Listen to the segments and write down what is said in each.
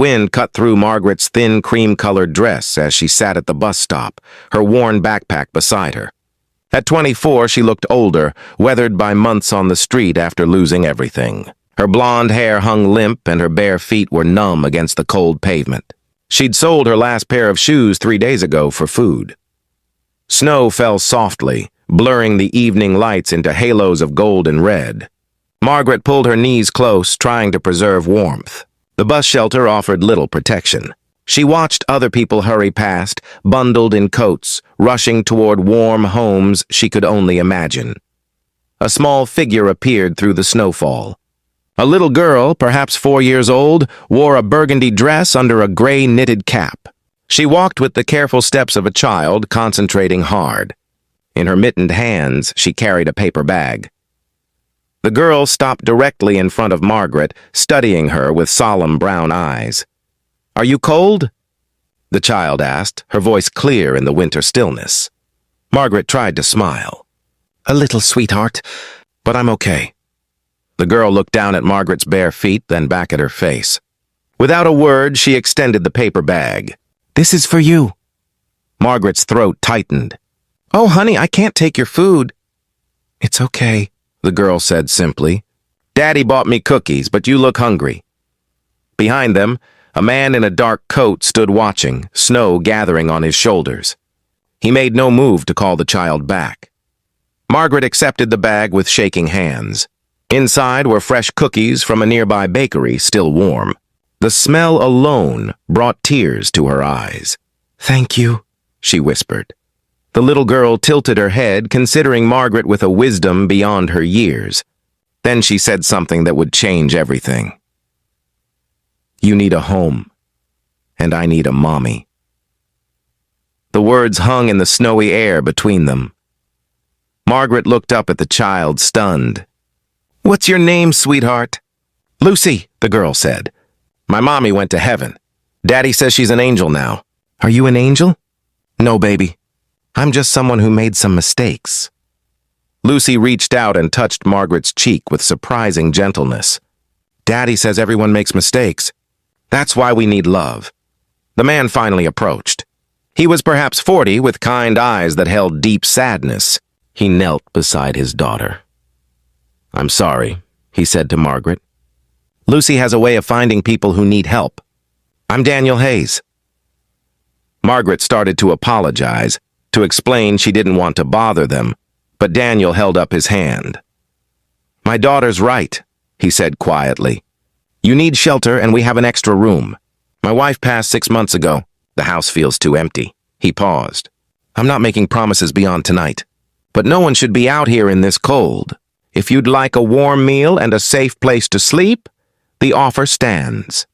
Wind cut through Margaret's thin cream-colored dress as she sat at the bus stop, her worn backpack beside her. At 24, she looked older, weathered by months on the street after losing everything. Her blonde hair hung limp and her bare feet were numb against the cold pavement. She'd sold her last pair of shoes 3 days ago for food. Snow fell softly, blurring the evening lights into halos of gold and red. Margaret pulled her knees close, trying to preserve warmth. The bus shelter offered little protection. She watched other people hurry past, bundled in coats, rushing toward warm homes she could only imagine. A small figure appeared through the snowfall. A little girl, perhaps 4 years old, wore a burgundy dress under a gray knitted cap. She walked with the careful steps of a child, concentrating hard. In her mittened hands, she carried a paper bag. The girl stopped directly in front of Margaret, studying her with solemn brown eyes. "Are you cold?" the child asked, her voice clear in the winter stillness. Margaret tried to smile. "A little, sweetheart, but I'm okay." The girl looked down at Margaret's bare feet, then back at her face. Without a word, she extended the paper bag. "This is for you." Margaret's throat tightened. "Oh, honey, I can't take your food." "It's okay," the girl said simply. "Daddy bought me cookies, but you look hungry." Behind them, a man in a dark coat stood watching, snow gathering on his shoulders. He made no move to call the child back. Margaret accepted the bag with shaking hands. Inside were fresh cookies from a nearby bakery, still warm. The smell alone brought tears to her eyes. "Thank you," she whispered. The little girl tilted her head, considering Margaret with a wisdom beyond her years. Then she said something that would change everything. "You need a home, and I need a mommy." The words hung in the snowy air between them. Margaret looked up at the child, stunned. "What's your name, sweetheart?" "Lucy," the girl said. "My mommy went to heaven. Daddy says she's an angel now." "Are you an angel?" "No, baby. I'm just someone who made some mistakes." Lucy reached out and touched Margaret's cheek with surprising gentleness. "Daddy says everyone makes mistakes. That's why we need love." The man finally approached. He was perhaps 40, with kind eyes that held deep sadness. He knelt beside his daughter. "I'm sorry," he said to Margaret. "Lucy has a way of finding people who need help. I'm Daniel Hayes." Margaret started to apologize, to explain she didn't want to bother them, but Daniel held up his hand. "My daughter's right," he said quietly. "You need shelter and we have an extra room. My wife passed 6 months ago. The house feels too empty." He paused. "I'm not making promises beyond tonight, but no one should be out here in this cold. If you'd like a warm meal and a safe place to sleep, the offer stands."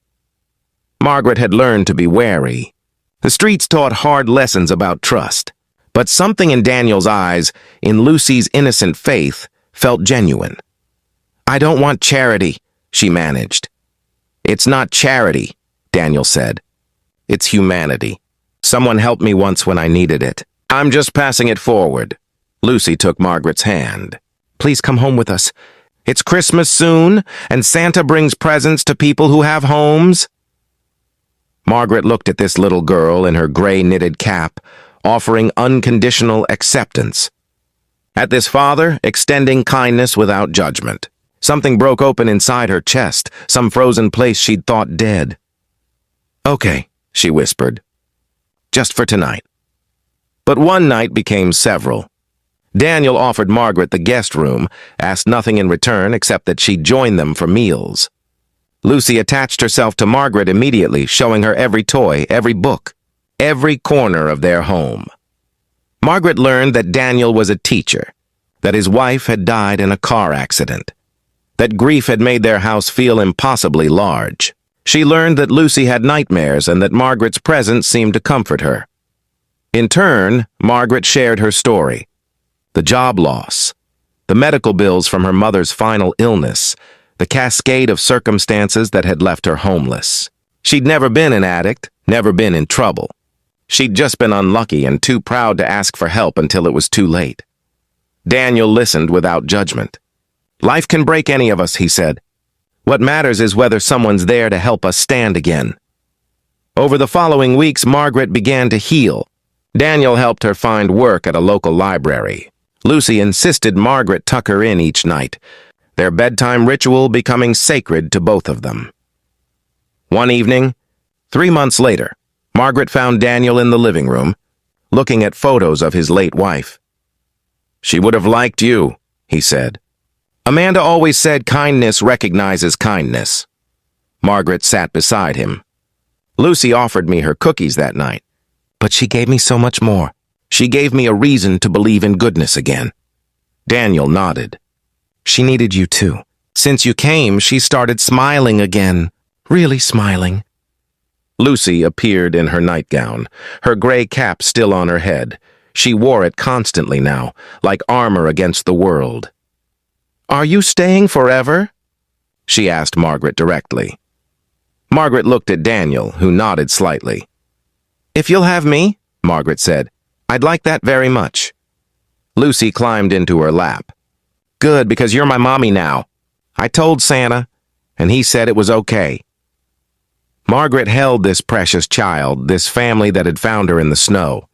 Margaret had learned to be wary. The streets taught hard lessons about trust, but something in Daniel's eyes, in Lucy's innocent faith, felt genuine. "I don't want charity," she managed. "It's not charity," Daniel said. "It's humanity. Someone helped me once when I needed it. I'm just passing it forward." Lucy took Margaret's hand. "Please come home with us. It's Christmas soon, and Santa brings presents to people who have homes." Margaret looked at this little girl in her gray knitted cap, offering unconditional acceptance. At this father, extending kindness without judgment. Something broke open inside her chest, some frozen place she'd thought dead. "Okay," she whispered. "Just for tonight." But one night became several. Daniel offered Margaret the guest room, asked nothing in return except that she join them for meals. Lucy attached herself to Margaret immediately, showing her every toy, every book, every corner of their home. Margaret learned that Daniel was a teacher, that his wife had died in a car accident, that grief had made their house feel impossibly large. She learned that Lucy had nightmares and that Margaret's presence seemed to comfort her. In turn, Margaret shared her story. The job loss, the medical bills from her mother's final illness, the cascade of circumstances that had left her homeless. She'd never been an addict, never been in trouble. She'd just been unlucky and too proud to ask for help until it was too late. Daniel listened without judgment. "Life can break any of us," he said. "What matters is whether someone's there to help us stand again." Over the following weeks, Margaret began to heal. Daniel helped her find work at a local library. Lucy insisted Margaret tuck her in each night, their bedtime ritual becoming sacred to both of them. One evening, 3 months later, Margaret found Daniel in the living room, looking at photos of his late wife. "She would have liked you," he said. "Amanda always said kindness recognizes kindness." Margaret sat beside him. "Lucy offered me her cookies that night, but she gave me so much more. She gave me a reason to believe in goodness again." Daniel nodded. "She needed you too. Since you came, she started smiling again. Really smiling." Lucy appeared in her nightgown, her gray cap still on her head. She wore it constantly now, like armor against the world. "Are you staying forever?" she asked Margaret directly. Margaret looked at Daniel, who nodded slightly. "If you'll have me," Margaret said, "I'd like that very much." Lucy climbed into her lap. "Good, because you're my mommy now. I told Santa, and he said it was okay." Margaret held this precious child, this family that had found her in the snow.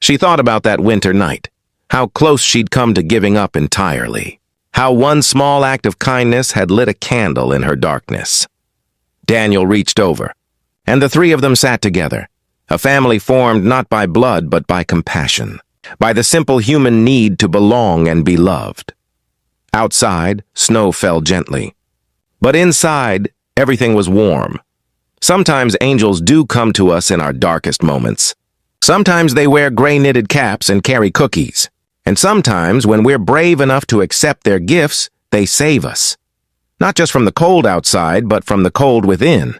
She thought about that winter night, how close she'd come to giving up entirely, how one small act of kindness had lit a candle in her darkness. Daniel reached over, and the three of them sat together, a family formed not by blood but by compassion, by the simple human need to belong and be loved. Outside, snow fell gently, but inside, everything was warm. Sometimes angels do come to us in our darkest moments. Sometimes they wear gray knitted caps and carry cookies. And sometimes, when we're brave enough to accept their gifts, they save us. Not just from the cold outside, but from the cold within.